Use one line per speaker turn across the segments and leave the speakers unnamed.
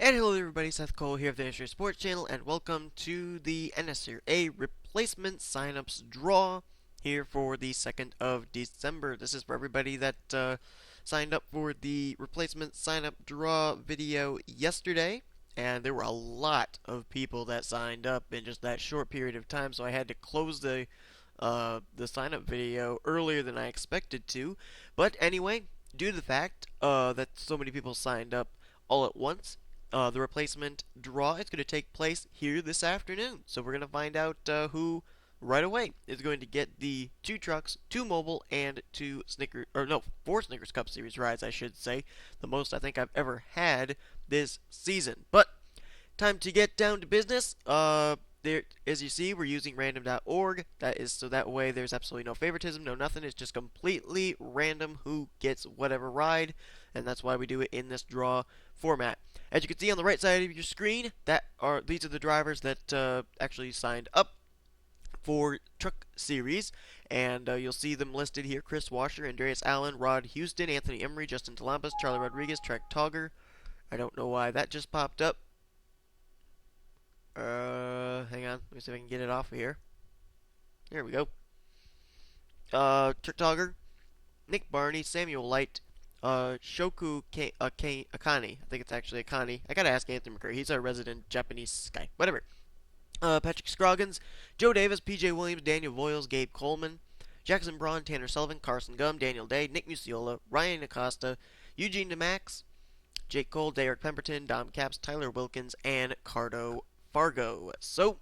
And hello everybody, Seth Cole here of the NNSCRA Sports Channel, and welcome to the NNSCRA Replacement Signups Draw here for the 2nd of December. This is for everybody that signed up for the Replacement Signup Draw video yesterday, and there were a lot of people that signed up in just that short period of time, so I had to close the sign-up video earlier than I expected to. But anyway, due to the fact that so many people signed up all at once, the replacement draw is going to take place here this afternoon. So we're going to find out who right away is going to get the 2 trucks, 2 mobile, and 2 Snickers, or no, 4 Snickers Cup Series rides, I should say. The most I think I've ever had this season. But time to get down to business. There, as you see, we're using random.org. That is so that way there's absolutely no favoritism, no nothing. It's just completely random who gets whatever ride, and that's why we do it in this draw format. As you can see on the right side of your screen, these are the drivers that actually signed up for Truck Series, and you'll see them listed here: Chris Washer, Andreas Allen, Rod Houston, Anthony Emery, Justin Talampas, Charlie Rodriguez, Trek Togger. I don't know why that just popped up. Hang on. Let me see if I can get it off of here. There we go. Trek Togger, Nick Barney, Samuel Light, Akane. I think it's actually Akane. I gotta ask Anthony McCurry. He's our resident Japanese guy. Whatever. Patrick Scroggins, Joe Davis, PJ Williams, Daniel Voiles, Gabe Coleman, Jackson Braun, Tanner Sullivan, Carson Gum, Daniel Day, Nick Musiola, Ryan Acosta, Eugene DeMax, Jake Cole, Derek Pemberton, Dom Caps, Tyler Wilkins, and Cardo Fargo. So,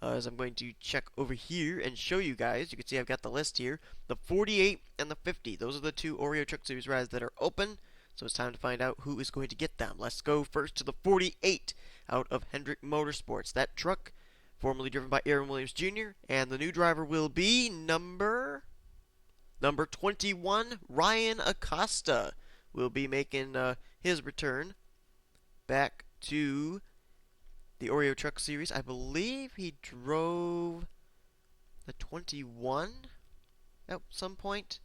as I'm going to check over here and show you guys, you can see I've got the list here. The 48 and the 50. Those are the 2 Oreo Truck Series rides that are open. So it's time to find out who is going to get them. Let's go first to the 48 out of Hendrick Motorsports. That truck, formerly driven by Aaron Williams Jr., and the new driver will be number 21, Ryan Acosta. Will be making his return back to the Oreo Truck Series. I believe he drove the 21 at some point.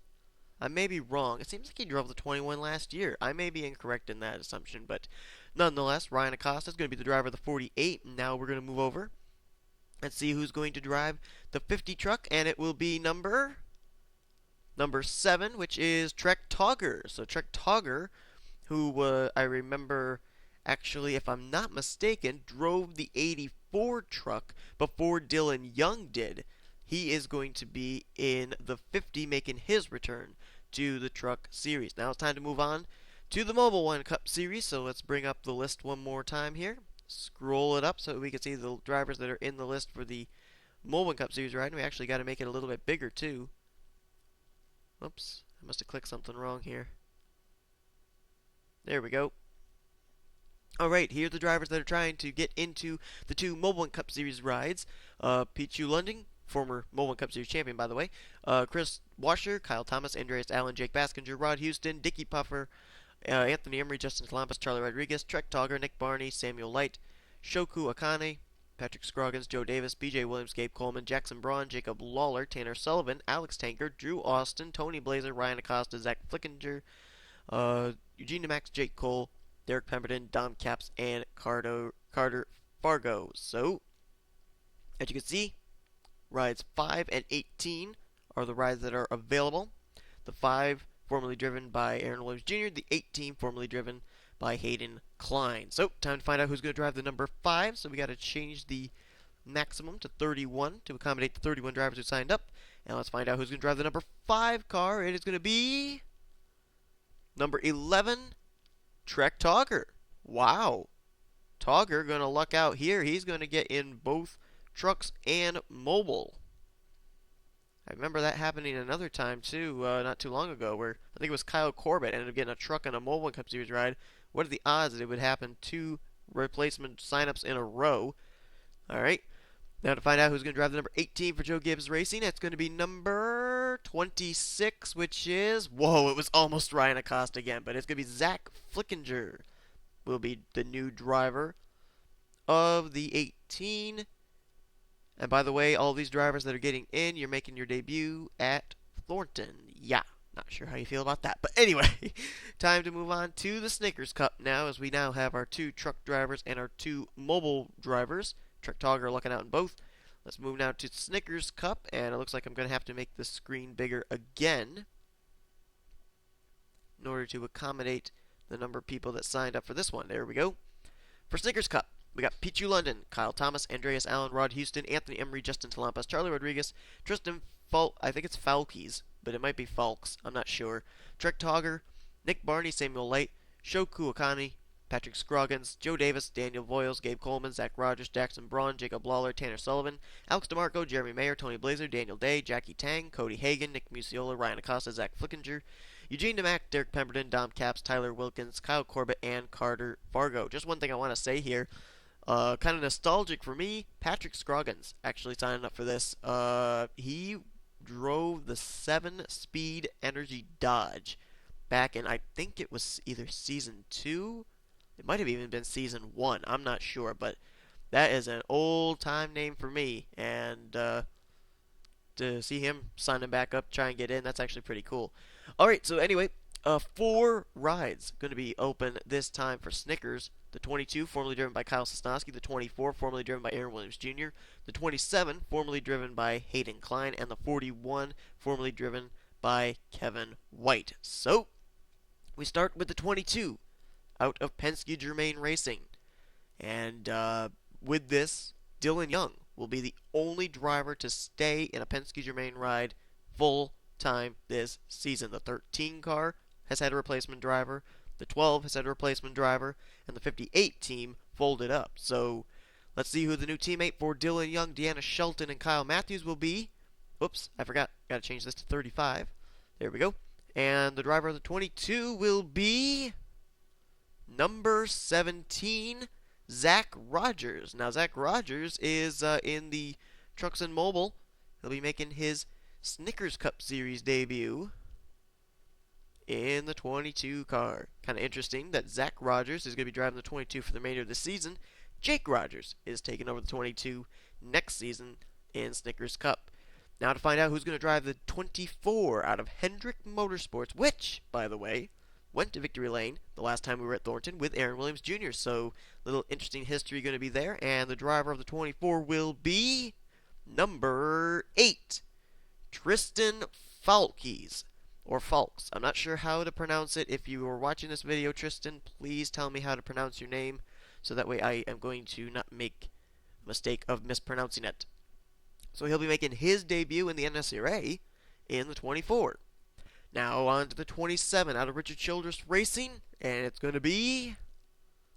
I may be wrong. It seems like he drove the 21 last year. I may be incorrect in that assumption, but nonetheless, Ryan Acosta is going to be the driver of the 48. Now we're going to move over and see who's going to drive the 50 truck, and it will be number 7, which is Trek Togger. So Trek Togger, who I remember, actually, if I'm not mistaken, drove the 84 truck before Dylan Young did. He is going to be in the 50, making his return to the Truck Series. Now it's time to move on to the Mobile One Cup Series. So let's bring up the list one more time here. Scroll it up so we can see the drivers that are in the list for the Mobile One Cup Series ride. And we actually got to make it a little bit bigger too. Oops, I must have clicked something wrong here. There we go. Alright, here are the drivers that are trying to get into the 2 Mobile One Cup Series rides. Pichu Lunding, former Mobile One Cup Series champion, by the way. Chris Washer, Kyle Thomas, Andreas Allen, Jake Baskinger, Rod Houston, Dickie Puffer, Anthony Emery, Justin Columbus, Charlie Rodriguez, Trek Togger, Nick Barney, Samuel Light, Shoku Akane, Patrick Scroggins, Joe Davis, BJ Williams, Gabe Coleman, Jackson Braun, Jacob Lawler, Tanner Sullivan, Alex Tanker, Drew Austin, Tony Blazer, Ryan Acosta, Zach Flickinger, Eugene DeMax, Jake Cole, Derek Pemberton, Dom Caps, and Carter Fargo. So, as you can see, rides 5 and 18 are the rides that are available. The 5 formerly driven by Aaron Williams Jr., the 18 formerly driven by Hayden Klein. So, time to find out who's going to drive the number 5. So, we got to change the maximum to 31 to accommodate the 31 drivers who signed up. And let's find out who's going to drive the number 5 car. It is going to be number 11, Trek Togger. Wow. Togger going to luck out here. He's going to get in both trucks and mobile. I remember that happening another time too, not too long ago, where I think it was Kyle Corbett ended up getting a truck and a Mobile One Cup Series ride. What are the odds that it would happen 2 replacement signups in a row? Alright, now to find out who's going to drive the number 18 for Joe Gibbs Racing, it's going to be number 26, which is, whoa, it was almost Ryan Acosta again, but it's going to be Zach Flickinger will be the new driver of the 18. And by the way, all these drivers that are getting in, you're making your debut at Thornton. Yeah, Not sure how you feel about that. But anyway, time to move on to the Snickers Cup now, as we now have our two truck drivers and our two mobile drivers. Truck Togger looking out in both. Let's move now to Snickers Cup, and it looks like I'm going to have to make the screen bigger again in order to accommodate the number of people that signed up for this one. There we go. For Snickers Cup, we got Pichu London, Kyle Thomas, Andreas Allen, Rod Houston, Anthony Emery, Justin Talampas, Charlie Rodriguez, Tristan I think it's Falkes, but it might be Falks. I'm not sure. Trek Togger, Nick Barney, Samuel Light, Shoku Akani, Patrick Scroggins, Joe Davis, Daniel Voiles, Gabe Coleman, Zach Rogers, Jackson Braun, Jacob Lawler, Tanner Sullivan, Alex DeMarco, Jeremy Mayer, Tony Blazer, Daniel Day, Jackie Tang, Cody Hagan, Nick Musiola, Ryan Acosta, Zach Flickinger, Eugene DeMack, Derek Pemberton, Dom Caps, Tyler Wilkins, Kyle Corbett, and Carter Fargo. Just one thing I want to say here. Kind of nostalgic for me, Patrick Scroggins actually signing up for this. He drove the 7-speed Energy Dodge back in, I think it was either Season 2. It might have even been Season 1. I'm not sure, but that is an old-time name for me. And to see him signing back up, try and get in, that's actually pretty cool. Alright, so anyway, 4 rides going to be open this time for Snickers. The 22, formerly driven by Kyle Sosnowski. The 24, formerly driven by Aaron Williams Jr. The 27, formerly driven by Hayden Klein. And the 41, formerly driven by Kevin White. So, we start with the 22 out of Penske Germain Racing. And with this, Dylan Young will be the only driver to stay in a Penske Germain ride full time this season. The 13 car has had a replacement driver. The 12 has had a replacement driver, and the 58 team folded up. So let's see who the new teammate for Dylan Young, Deanna Shelton, and Kyle Matthews will be. Oops, I forgot. Got to change this to 35. There we go. And the driver of the 22 will be number 17, Zach Rogers. Now, Zach Rogers is in the Trucks and Mobile. He'll be making his Snickers Cup Series debut in the 22 car. Kind of interesting that Zach Rogers is going to be driving the 22 for the remainder of the season. Jake Rogers is taking over the 22 next season in Snickers Cup. Now to find out who's going to drive the 24 out of Hendrick Motorsports, which, by the way, went to Victory Lane the last time we were at Thornton with Aaron Williams Jr. So, little interesting history going to be there. And the driver of the 24 will be number 8, Tristan Falkes. Or Falks. I'm not sure how to pronounce it. If you are watching this video, Tristan, please tell me how to pronounce your name, so that way I am going to not make a mistake of mispronouncing it. So he'll be making his debut in the NNSCRA in the 24. Now on to the 27 out of Richard Childress Racing, and it's going to be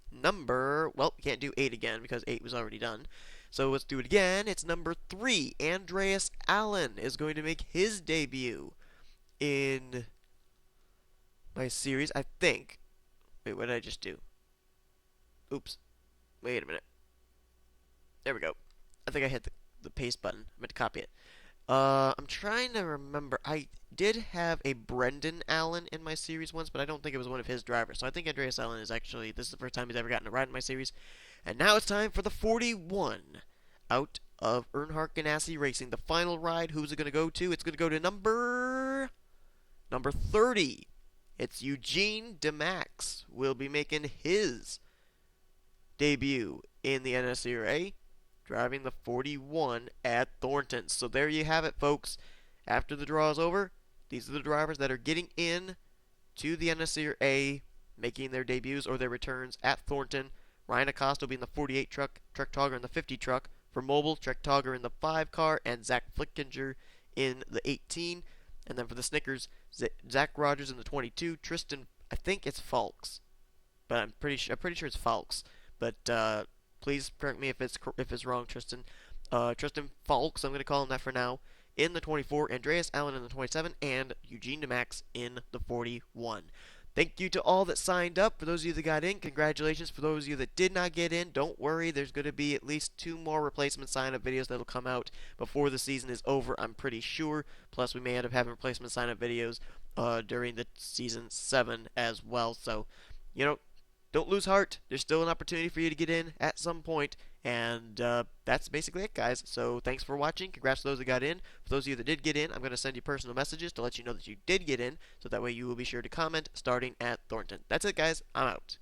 number, well, we can't do 8 again because 8 was already done. So let's do it again. It's number 3, Andreas Allen is going to make his debut in my series, I think. Wait, what did I just do? Oops. Wait a minute. There we go. I think I hit the paste button. I meant to copy it. I'm trying to remember. I did have a Brendan Allen in my series once, but I don't think it was one of his drivers. So I think Andreas Allen is actually, this is the first time he's ever gotten a ride in my series. And now it's time for the 41 out of Earnhardt Ganassi Racing. The final ride, who's it going to go to? It's going to go to number 30, it's Eugene DeMax will be making his debut in the NNSCRA, driving the 41 at Thornton. So there you have it, folks. After the draw is over, these are the drivers that are getting in to the NNSCRA, making their debuts or their returns at Thornton. Ryan Acosta will be in the 48 truck, Trek Togger in the 50 truck. For Mobile, Trek Togger in the 5 car, and Zach Flickinger in the 18. And then for the Snickers, Zach Rogers in the 22, Tristan, I think it's Falks, but I'm pretty sure it's Falks. But please correct me if it's wrong, Tristan. Tristan Falks, I'm going to call him that for now. In the 24, Andreas Allen in the 27, and Eugene DeMax in the 41. Thank you to all that signed up. For those of you that got in, congratulations. For those of you that did not get in, don't worry. There's going to be at least 2 more replacement sign-up videos that will come out before the season is over, I'm pretty sure. Plus, we may end up having replacement sign-up videos during the Season 7 as well. So, don't lose heart. There's still an opportunity for you to get in at some point, And that's basically it, guys. So thanks for watching. Congrats to those that got in. For those of you that did get in, I'm going to send you personal messages to let you know that you did get in, so that way you will be sure to comment starting at Thornton. That's it, guys. I'm out.